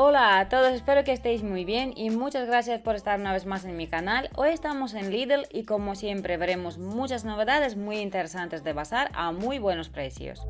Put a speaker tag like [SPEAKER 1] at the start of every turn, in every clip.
[SPEAKER 1] Hola a todos, espero que estéis muy bien y muchas gracias por estar una vez más en mi canal. Hoy estamos en Lidl y como siempre veremos muchas novedades muy interesantes de bazar a muy buenos precios.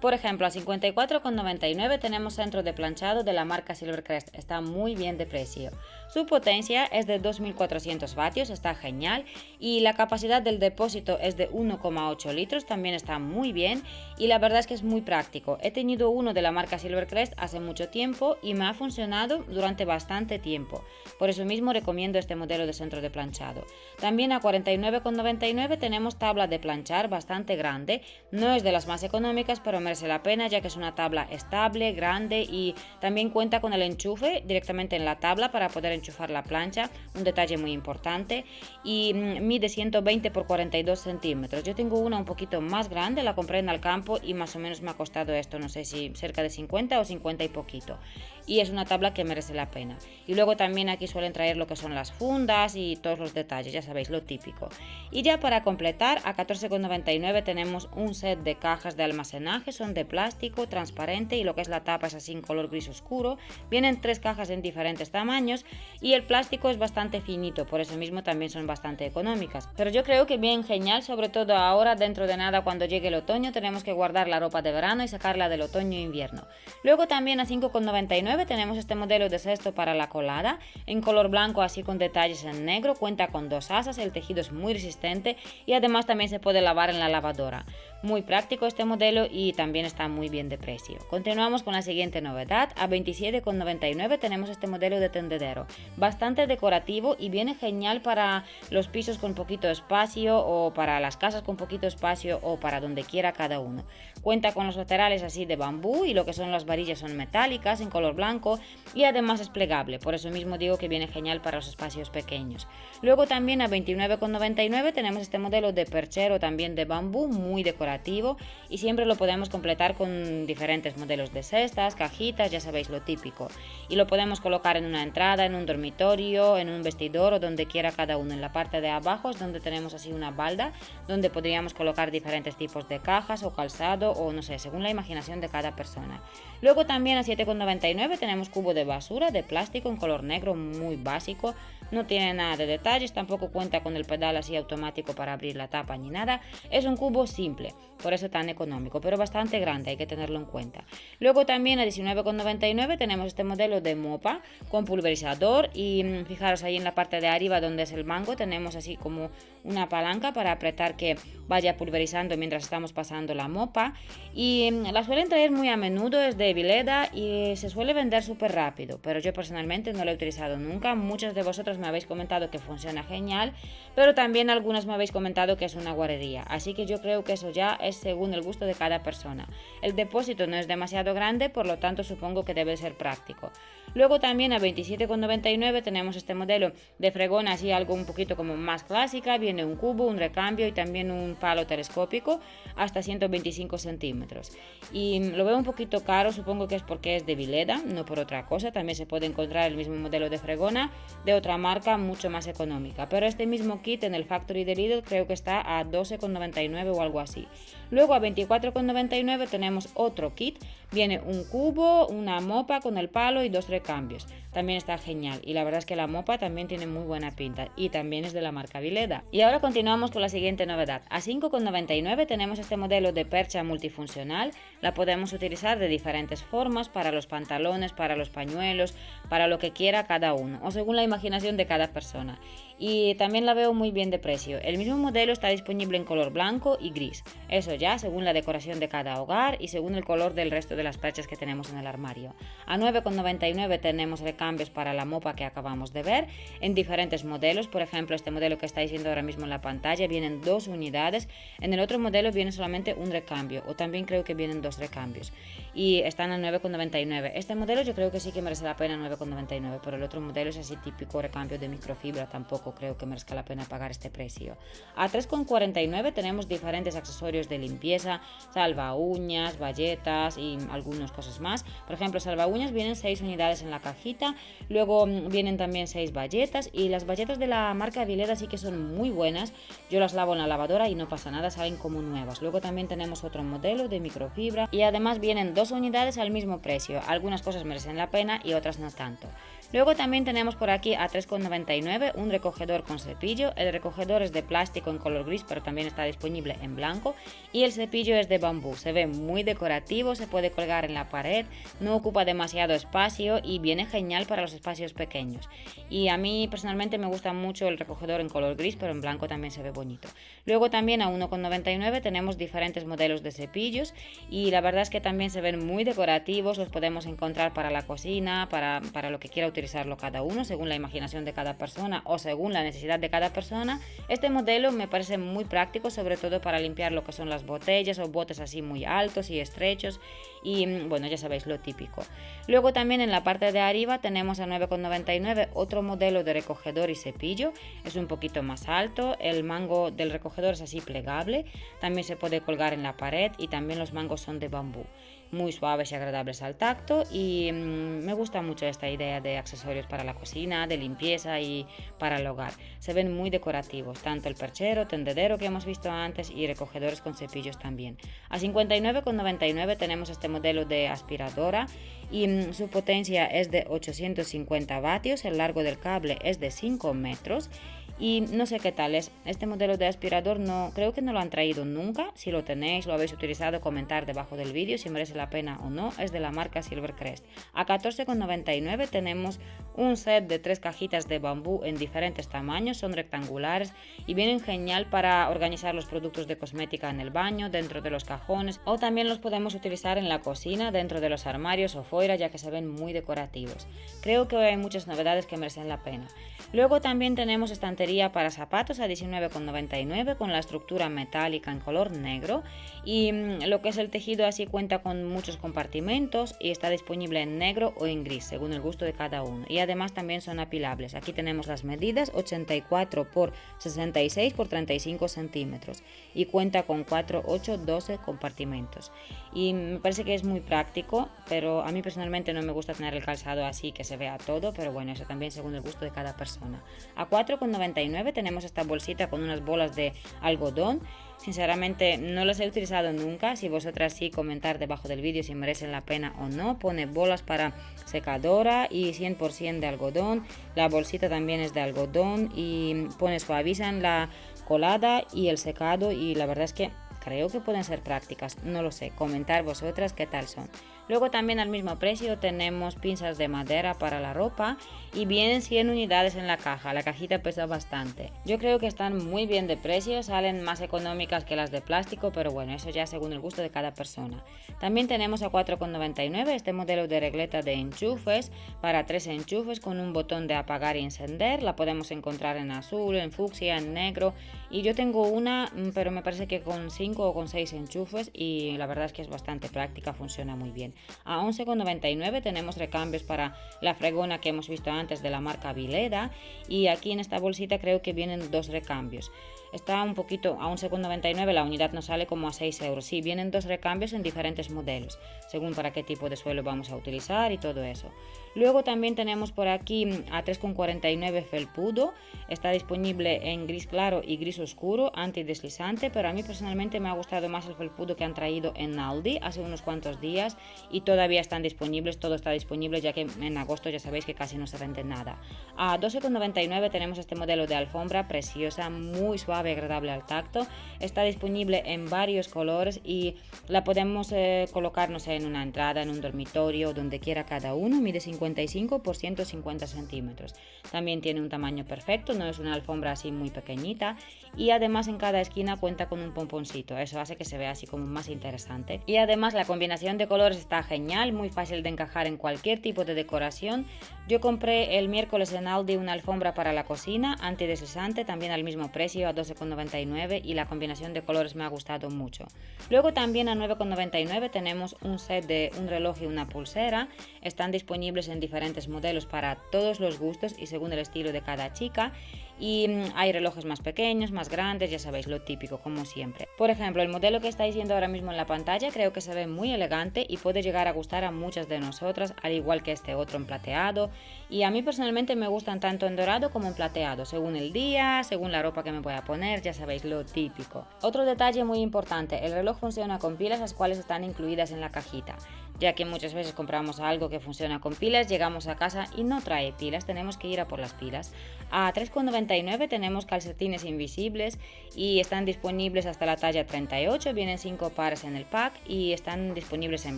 [SPEAKER 1] Por ejemplo, a 54,99 tenemos centro de planchado de la marca Silvercrest, está muy bien de precio. Su potencia es de 2400 vatios, está genial, y la capacidad del depósito es de 1,8 litros, también está muy bien, y la verdad es que es muy práctico. He tenido uno de la marca Silvercrest hace mucho tiempo y me ha funcionado durante bastante tiempo. Por eso mismo recomiendo este modelo de centro de planchado. También a 49,99 tenemos tabla de planchar bastante grande, no es de las más económicas, pero merece la pena ya que es una tabla estable, grande y también cuenta con el enchufe directamente en la tabla para poder enchufar la plancha, un detalle muy importante, y mide 120 por 42 centímetros. Yo tengo una un poquito más grande, la compré en Alcampo y más o menos me ha costado esto, no sé si cerca de 50 o 50 y poquito. Y es una tabla que merece la pena. Y luego también aquí suelen traer lo que son las fundas y todos los detalles, ya sabéis, lo típico. Y ya para completar, a 14,99 tenemos un set de cajas de almacenaje, son de plástico, transparente y lo que es la tapa es así en color gris oscuro. Vienen 3 cajas en diferentes tamaños y el plástico es bastante finito, por eso mismo también son bastante económicas. Pero yo creo que bien genial, sobre todo ahora, dentro de nada cuando llegue el otoño, tenemos que guardar la ropa de verano y sacarla del otoño e invierno. Luego también a 5,99 tenemos este modelo de cesto para la colada, en color blanco así con detalles en negro, cuenta con 2 asas, el tejido es muy resistente y además también se puede lavar en la lavadora. Muy práctico este modelo y también está muy bien de precio. Continuamos con la siguiente novedad, a 27,99 tenemos este modelo de tendedero, bastante decorativo y viene genial para los pisos con poquito espacio o para las casas con poquito espacio o para donde quiera cada uno. Cuenta con los laterales así de bambú y lo que son las varillas son metálicas en color blanco y además es plegable, por eso mismo digo que viene genial para los espacios pequeños. Luego también a 29,99 tenemos este modelo de perchero también de bambú muy decorativo y siempre lo podemos completar con diferentes modelos de cestas, cajitas, ya sabéis lo típico. Y lo podemos colocar en una entrada, en un dormitorio, en un vestidor o donde quiera cada uno. En la parte de abajo es donde tenemos así una balda donde podríamos colocar diferentes tipos de cajas o calzado o no sé, según la imaginación de cada persona. Luego también a 7,99 tenemos cubo de basura de plástico en color negro muy básico, no tiene nada de detalles, tampoco cuenta con el pedal así automático para abrir la tapa ni nada, es un cubo simple, por eso tan económico, pero bastante grande, hay que tenerlo en cuenta. Luego también a 19,99 tenemos este modelo de mopa con pulverizador y fijaros ahí en la parte de arriba donde es el mango tenemos así como una palanca para apretar que vaya pulverizando mientras estamos pasando la mopa y la suelen traer muy a menudo, es de Vileda y se suele vender súper rápido, pero yo personalmente no lo he utilizado nunca. Muchos de vosotros me habéis comentado que funciona genial, pero también algunas me habéis comentado que es una guarrería, así que yo creo que eso ya es según el gusto de cada persona. El depósito no es demasiado grande, por lo tanto supongo que debe ser práctico. Luego también a 27,99 tenemos este modelo de fregona así algo un poquito como más clásica, viene un cubo, un recambio y también un palo telescópico hasta 125 centímetros. Y lo veo un poquito caro, supongo que es porque es de Vileda, no por otra cosa. También se puede encontrar el mismo modelo de fregona de otra marca mucho más económica, pero este mismo kit en el Factory de Lidl creo que está a 12,99 o algo así. Luego a 24,99 tenemos otro kit, viene un cubo, una mopa con el palo y 2 recambios. También está genial y la verdad es que la mopa también tiene muy buena pinta y también es de la marca Vileda. Y ahora continuamos con la siguiente novedad. A 5,99 tenemos este modelo de percha multifuncional, la podemos utilizar de diferentes formas para los pantalones, para los pañuelos, para lo que quiera cada uno o según la imaginación de cada persona. Y también la veo muy bien de precio. El mismo modelo está disponible en color blanco y gris. Eso ya según la decoración de cada hogar y según el color del resto de las perchas que tenemos en el armario. A 9,99 tenemos recambios para la mopa que acabamos de ver en diferentes modelos. Por ejemplo, este modelo que estáis viendo ahora mismo en la pantalla vienen 2 unidades. En el otro modelo viene solamente un recambio o también creo que vienen 2 recambios y están a 9,99. Este modelo yo creo que sí que merece la pena 9,99, pero el otro modelo es así típico recambio de microfibra, tampoco creo que merezca la pena pagar este precio. A 3,49 tenemos diferentes accesorios de limpieza, salva uñas, bayetas y algunas cosas más. Por ejemplo, salva uñas vienen 6 unidades en la cajita cocina. Luego vienen también 6 bayetas, y las bayetas de la marca Vileda sí que son muy buenas. Yo las lavo en la lavadora y no pasa nada, salen como nuevas. Luego también tenemos otro modelo de microfibra y además vienen 2 unidades al mismo precio. Algunas cosas merecen la pena y otras no tanto. Luego también tenemos por aquí a 3,99 un recogedor con cepillo. El recogedor es de plástico en color gris, pero también está disponible en blanco, y el cepillo es de bambú. Se ve muy decorativo, se puede colgar en la pared, no ocupa demasiado espacio y viene genial para los espacios pequeños. Y a mí personalmente me gusta mucho el recogedor en color gris, pero en blanco también se ve bonito. Luego también a 1,99 tenemos diferentes modelos de cepillos, y la verdad es que también se ven muy decorativos. Los podemos encontrar para la cocina, para lo que quiera utilizarlo cada uno, según la imaginación de cada persona o según la necesidad de cada persona. Este modelo me parece muy práctico, sobre todo para limpiar lo que son las botellas o botes así muy altos y estrechos, y bueno, ya sabéis, lo típico. Luego también en la parte de arriba tenemos a 9,99 otro modelo de recogedor y cepillo. Es un poquito más alto, el mango del recogedor es así plegable, también se puede colgar en la pared, y también los mangos son de bambú, muy suaves y agradables al tacto. Y me gusta mucho esta idea de accesorios para la cocina, de limpieza y para el hogar. Se ven muy decorativos, tanto el perchero, tendedero que hemos visto antes, y recogedores con cepillos también. A 59,99 tenemos este modelo de aspiradora, y su potencia es de 850 vatios, el largo del cable es de 5 metros. Y no sé qué tal es este modelo de aspirador, no creo que no lo han traído nunca. Si lo tenéis, lo habéis utilizado, comentar debajo del vídeo si merece la pena o no. Es de la marca Silvercrest. A 14,99 tenemos un set de 3 cajitas de bambú en diferentes tamaños, son rectangulares y vienen genial para organizar los productos de cosmética en el baño, dentro de los cajones, o también los podemos utilizar en la cocina, dentro de los armarios o fuera, ya que se ven muy decorativos. Creo que hay muchas novedades que merecen la pena. Luego también tenemos estantería para zapatos a 19,99 con la estructura metálica en color negro, y lo que es el tejido así cuenta con muchos compartimentos y está disponible en negro o en gris según el gusto de cada uno, y además también son apilables. Aquí tenemos las medidas: 84 por 66 por 35 centímetros, y cuenta con 4, 8, 12 compartimentos, y me parece que es muy práctico, pero a mí personalmente no me gusta tener el calzado así que se vea todo, pero bueno, eso también según el gusto de cada persona. A 4,99 tenemos esta bolsita con unas bolas de algodón. Sinceramente no las he utilizado nunca. Si vosotras sí, comentar debajo del vídeo si merecen la pena o no. Pone bolas para secadora y 100% de algodón. La bolsita también es de algodón y pone suavizan la colada y el secado, y la verdad es que creo que pueden ser prácticas, no lo sé, comentar vosotras qué tal son. Luego también al mismo precio tenemos pinzas de madera para la ropa, y vienen 100 unidades en la caja, la cajita pesa bastante. Yo creo que están muy bien de precio, salen más económicas que las de plástico, pero bueno, eso ya según el gusto de cada persona. También tenemos a 4,99 este modelo de regleta de enchufes para 3 enchufes con un botón de apagar y encender. La podemos encontrar en azul, en fucsia, en negro, y yo tengo una, pero me parece que con 5 o con 6 enchufes, y la verdad es que es bastante práctica, funciona muy bien. A 11,99 tenemos recambios para la fregona que hemos visto antes de la marca Vileda, y aquí en esta bolsita creo que vienen 2 recambios. Está un poquito a 11,99, la unidad nos sale como a 6 euros. Sí, vienen 2 recambios en diferentes modelos, según para qué tipo de suelo vamos a utilizar y todo eso. Luego también tenemos por aquí a 3,49 felpudo. Está disponible en gris claro y gris oscuro, antideslizante, pero a mí personalmente me ha gustado más el felpudo que han traído en Aldi hace unos cuantos días, y todavía están disponibles, todo está disponible, ya que en agosto ya sabéis que casi no se vende nada. A 12,99 tenemos este modelo de alfombra preciosa, muy suave y agradable al tacto. Está disponible en varios colores y la podemos colocar, no sé, en una entrada, en un dormitorio, donde quiera cada uno. Mide 55 por 150 centímetros. También tiene un tamaño perfecto, no es una alfombra así muy pequeñita, y además en cada esquina cuenta con un pomponcito, eso hace que se vea así como más interesante. Y además la combinación de colores está genial, muy fácil de encajar en cualquier tipo de decoración. Yo compré el miércoles en Aldi una alfombra para la cocina, antideslizante, también al mismo precio, a 12,99, y la combinación de colores me ha gustado mucho. Luego también a 9,99 tenemos un set de un reloj y una pulsera. Están disponibles en diferentes modelos para todos los gustos y según el estilo de cada chica. y hay relojes más pequeños, más grandes, ya sabéis, lo típico como siempre. Por ejemplo, el modelo que estáis viendo ahora mismo en la pantalla creo que se ve muy elegante y puede llegar a gustar a muchas de nosotras, al igual que este otro en plateado, y a mí personalmente me gustan tanto en dorado como en plateado, según el día, según la ropa que me voy a poner, ya sabéis, lo típico. Otro detalle muy importante, el reloj funciona con pilas, las cuales están incluidas en la cajita, ya que muchas veces compramos algo que funciona con pilas, llegamos a casa y no trae pilas, tenemos que ir a por las pilas. A 3,99 tenemos calcetines invisibles y están disponibles hasta la talla 38, vienen 5 pares en el pack y están disponibles en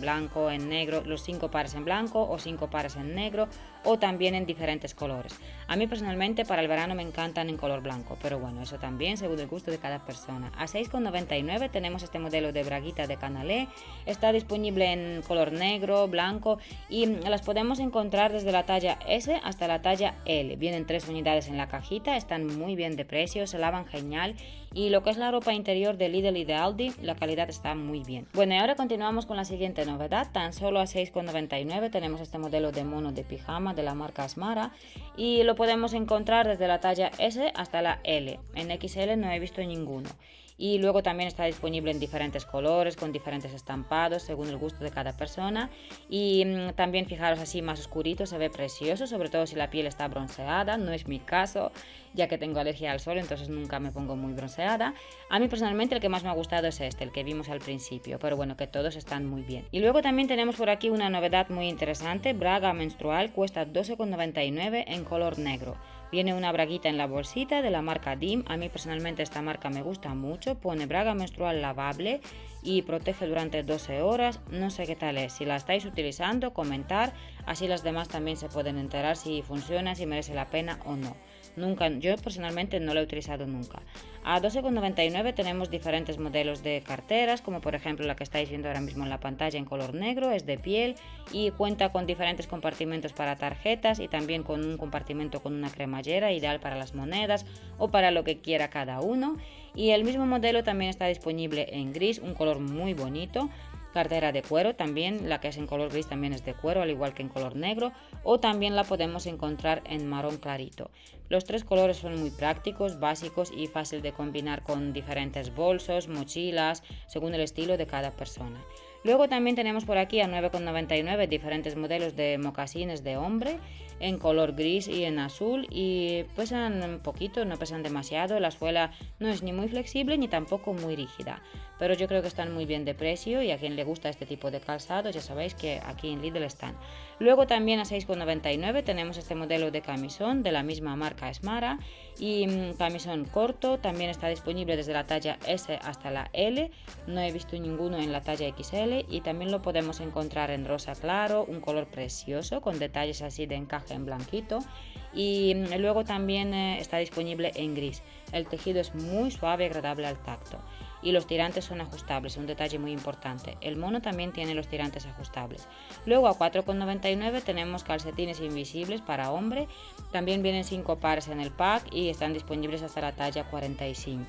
[SPEAKER 1] blanco, en negro, los 5 pares en blanco o 5 pares en negro o también en diferentes colores. A mí personalmente para el verano me encantan en color blanco, pero bueno, eso también según el gusto de cada persona. A 6,99 tenemos este modelo de braguita de canalé, está disponible en color negro, blanco y las podemos encontrar desde la talla S hasta la talla L. Vienen 3 unidades en la cajita, están muy bien de precio, se lavan genial y lo que es la ropa interior de Lidl y de Aldi, la calidad está muy bien. Bueno, y ahora continuamos con la siguiente novedad, tan solo a 6,99 tenemos este modelo de mono de pijama de la marca Smara y lo podemos encontrar desde la talla S hasta la L. En XL no he visto ninguno. Y luego también está disponible en diferentes colores, con diferentes estampados, según el gusto de cada persona. Y también fijaros así más oscurito, se ve precioso, sobre todo si la piel está bronceada, no es mi caso, ya que tengo alergia al sol, entonces nunca me pongo muy bronceada. A mí personalmente el que más me ha gustado es este, el que vimos al principio, pero bueno, que todos están muy bien. Y luego también tenemos por aquí una novedad muy interesante, braga menstrual, cuesta 12,99 en color negro. Viene una braguita en la bolsita de la marca DIM. A mí personalmente esta marca me gusta mucho. Pone braga menstrual lavable y protege durante 12 horas. No sé qué tal es. Si la estáis utilizando, comentar. Así las demás también se pueden enterar si funciona, si merece la pena o no. Yo personalmente no la he utilizado nunca. A 12,99 tenemos diferentes modelos de carteras, como por ejemplo la que estáis viendo ahora mismo en la pantalla en color negro, es de piel y cuenta con diferentes compartimentos para tarjetas y también con un compartimento con una cremallera ideal para las monedas o para lo que quiera cada uno. Y el mismo modelo también está disponible en gris, un color muy bonito. Cartera de cuero también, la que es en color gris también es de cuero, al igual que en color negro, o también la podemos encontrar en marrón clarito. Los 3 colores son muy prácticos, básicos y fácil de combinar con diferentes bolsos, mochilas, según el estilo de cada persona. Luego también tenemos por aquí a 9,99 diferentes modelos de mocasines de hombre en color gris y en azul y pesan un poquito, no pesan demasiado, la suela no es ni muy flexible ni tampoco muy rígida, pero yo creo que están muy bien de precio y a quien le gusta este tipo de calzado ya sabéis que aquí en Lidl están. Luego también a 6,99 tenemos este modelo de camisón de la misma marca Smara y camisón corto, también está disponible desde la talla S hasta la L, no he visto ninguno en la talla XL y también lo podemos encontrar en rosa claro, un color precioso con detalles así de encaje en blanquito y luego también está disponible en gris. El tejido es muy suave y agradable al tacto y los tirantes son ajustables, un detalle muy importante. El mono también tiene los tirantes ajustables. Luego a 4,99 tenemos calcetines invisibles para hombre, también vienen 5 pares en el pack y están disponibles hasta la talla 45.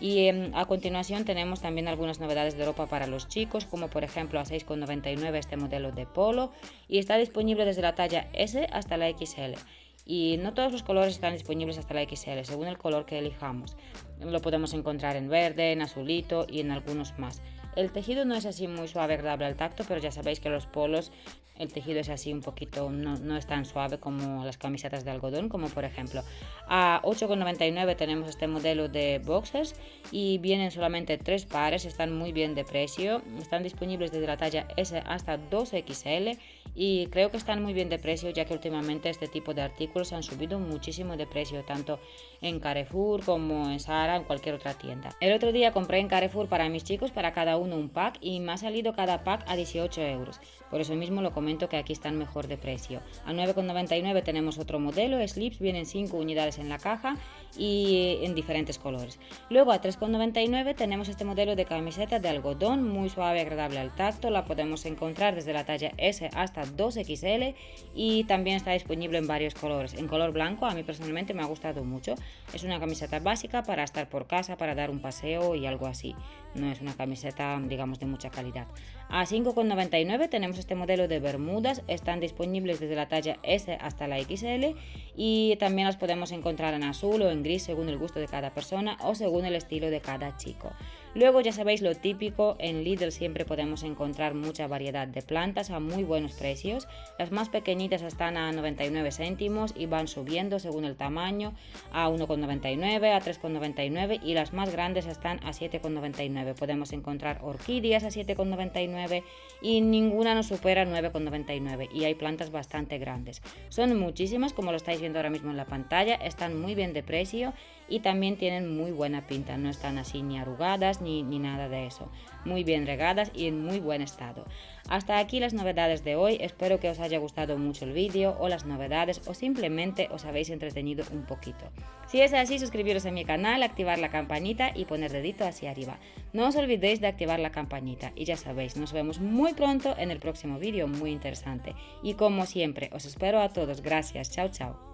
[SPEAKER 1] Y a continuación tenemos también algunas novedades de ropa para los chicos, como por ejemplo a 6,99 este modelo de polo y está disponible desde la talla S hasta la XL. Y no todos los colores están disponibles hasta la XL, según el color que elijamos. Lo podemos encontrar en verde, en azulito y en algunos más. El tejido no es así muy suave, agradable al tacto, pero ya sabéis que los polos, el tejido es así un poquito, no es tan suave como las camisetas de algodón, como por ejemplo. A 8,99 tenemos este modelo de boxers y vienen solamente 3 pares, están muy bien de precio, están disponibles desde la talla S hasta 2XL y creo que están muy bien de precio ya que últimamente este tipo de artículos han subido muchísimo de precio, tanto en Carrefour como en Zara, en cualquier otra tienda. El otro día compré en Carrefour para mis chicos, para cada uno un pack y me ha salido cada pack a 18 euros. Por eso mismo lo comento que aquí están mejor de precio. A 9,99 tenemos otro modelo, Slips, vienen 5 unidades en la caja y en diferentes colores. Luego a 3,99 tenemos este modelo de camiseta de algodón, muy suave y agradable al tacto, la podemos encontrar desde la talla S hasta hasta 2XL y también está disponible en varios colores. En color blanco a mí personalmente me ha gustado mucho. Es una camiseta básica para estar por casa, para dar un paseo y algo así. No es una camiseta, digamos, de mucha calidad. A 5,99 tenemos este modelo de bermudas. Están disponibles desde la talla S hasta la XL y también las podemos encontrar en azul o en gris según el gusto de cada persona o según el estilo de cada chico. Luego ya sabéis lo típico, en Lidl siempre podemos encontrar mucha variedad de plantas a muy buenos precios. Las más pequeñitas están a 99 céntimos y van subiendo según el tamaño a 1,99, a 3,99 y las más grandes están a 7,99. Podemos encontrar orquídeas a 7,99 y ninguna nos supera 9,99 y hay plantas bastante grandes. Son muchísimas, como lo estáis viendo ahora mismo en la pantalla, están muy bien de precio y también tienen muy buena pinta, no están así ni arrugadas ni nada de eso, muy bien regadas y en muy buen estado. Hasta aquí las novedades de hoy, espero que os haya gustado mucho el vídeo o las novedades o simplemente os habéis entretenido un poquito. Si es así, suscribiros a mi canal, activar la campanita y poner dedito hacia arriba. No os olvidéis de activar la campanita y ya sabéis, nos vemos muy pronto en el próximo vídeo muy interesante y como siempre os espero a todos, gracias, chao chao.